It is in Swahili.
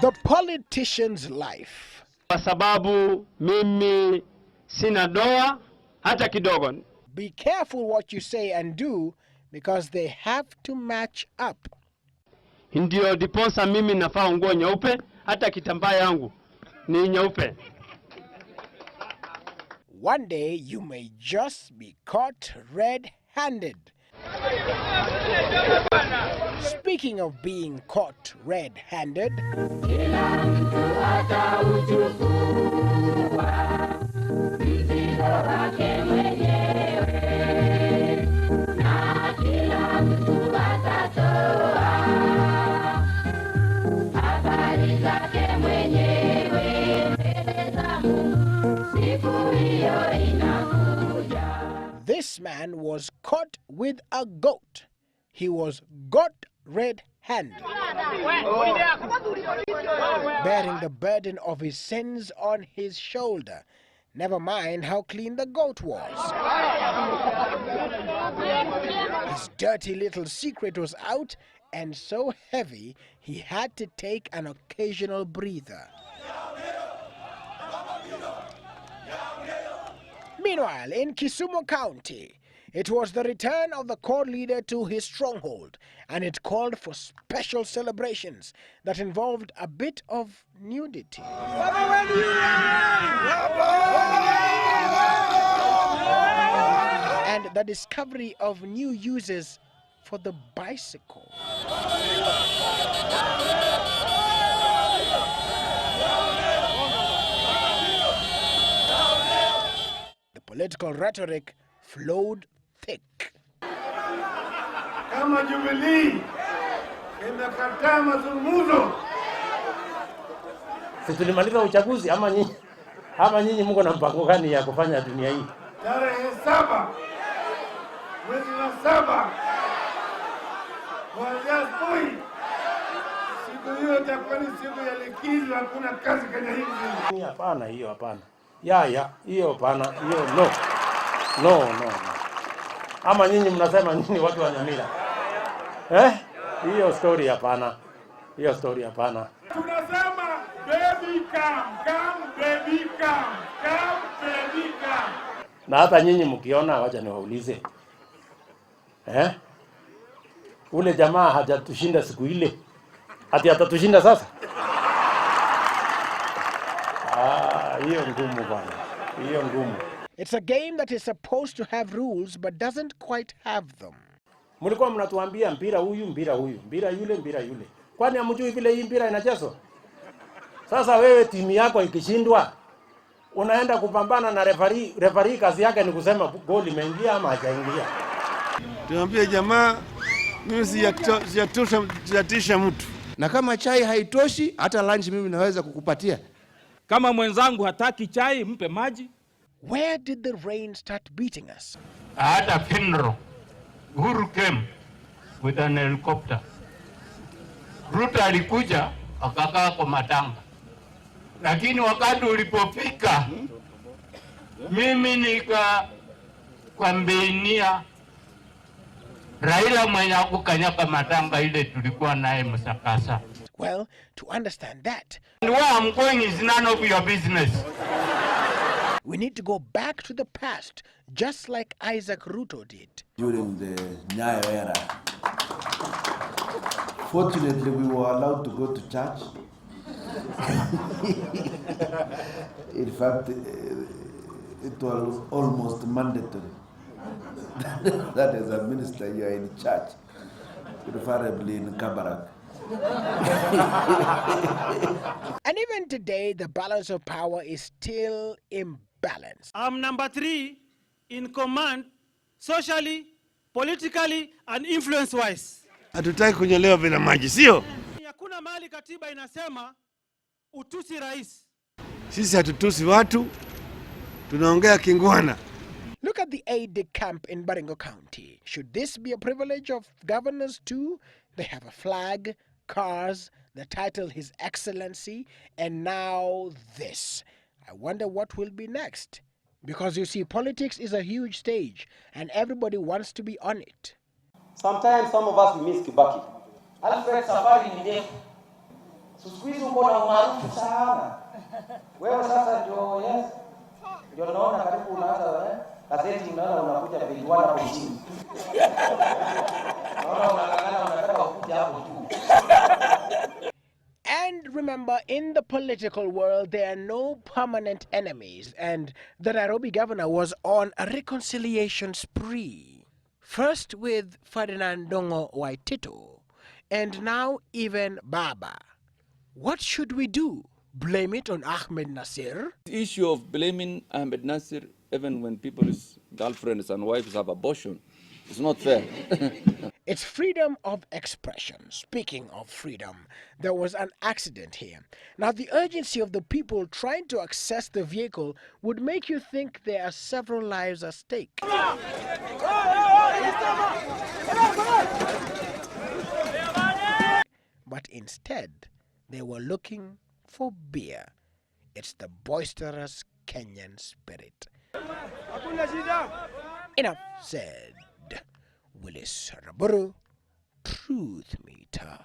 The politician's life. Kwa sababu mimi sina doa hata kidogo. Be careful what you say and do because they have to match up. Ndio diponsa mimi nafaa nguo nyeupe, hata kitambaa yangu ni nyeupe. One day you may just be caught red-handed. Speaking of being caught red-handed, this man was caught with a goat. He was got red-handed, bearing the burden of his sins on his shoulder. Never mind how clean the goat was. His dirty little secret was out, and so heavy he had to take an occasional breather. Meanwhile, in Kisumu County, it was the return of the court leader to his stronghold, and it called for special celebrations that involved a bit of nudity. And the discovery of new uses for the bicycle. The political rhetoric flowed thick. Kama Jubilee imekataa mazungumzo. Sisi tulimaliza uchaguzi ama nyinyi mko na mpango gani ya kufanya dunia hii? Tarehe 7 mwezi wa 7 kuanzia asubuhi, siku hiyo itakuwa ni siku ya likizo, hakuna kazi Kenya hizi. Hapana, hiyo hapana. Hiyo hapana, hiyo no. Ama nyinyi mnasema nini watu wa Nyamira? Hiyo story hapana. Hiyo story hapana. Tunasema baby come baby come. Na hata nyinyi mkiona, wacha niwaulize. Ule jamaa hajatushinda siku ile. Ati atatushinda sasa? Hiyo ngumu bwana. Hiyo ngumu. It's a game that is supposed to have rules but doesn't quite have them. Mlikuwa mnatuambia mpira huyu, mpira yule. Kwani hamjui vile hii mpira inachezwa? Sasa wewe timu yako ikishindwa, unaenda kupambana na referee kazi yake ni kusema goli imeingia ama hajaingia. Tuambie jamaa, mimi sijatisha mtu. Na kama chai haitoshi, hata lunch mimi naweza kukupatia. Kama mwenzangu hataki chai, mpe maji. Where did the rain start beating us? I had a funeral. Uhuru came with an helicopter. Ruto alikuja akakaa kwa matanga. Lakini wakati ulipofika, mimi nikakwambia Raila mwenye kukanyaka matanga ile tulikuwa naye Msakasa. Well, to understand that, and where I'm going is none of your business. We need to go back to the past, just like Isaac Ruto did. During the Nyayo era, fortunately we were allowed to go to church. In fact, it was almost mandatory. That as a minister you are in church, preferably in Kabarak. And even today, the balance of power is still imbalanced. I'm number 3 in command, socially, politically, and influence-wise. Hatutaki kunyolewa bila maji, sio? Hakuna mahali katiba inasema utusi rais. Sisi hatutusi watu, tunaongea kingwana. Look at the aide-de-camp in Baringo County. Should this be a privilege of governors too? They have a flag, cars, the title His Excellency, and now this. I wonder what will be next. Because you see, politics is a huge stage, and everybody wants to be on it. Sometimes some of us miss Kibaki. Alfred safari ni ndefu. Siku hizi uko na umaarufu sana. Wewe sasa ndio yes. Ndio naona karibu unaanza gazeti unaona unakuja page 1 hapo chini. Naona unang'ang'ana unataka kuja hapo tu. And remember, in the political world, there are no permanent enemies, and the Nairobi governor was on a reconciliation spree. First with Ferdinand Dongo Waitito, and now even Baba. What should we do? Blame it on Ahmed Nasir? The issue of blaming Ahmed Nasir, even when people's girlfriends and wives have abortion, is not fair. It's freedom of expression. Speaking of freedom, there was an accident here. Now, the urgency of the people trying to access the vehicle would make you think there are several lives at stake. But instead, they were looking for beer. It's the boisterous Kenyan spirit. Enough said. Willis Raburu, Truthmeter.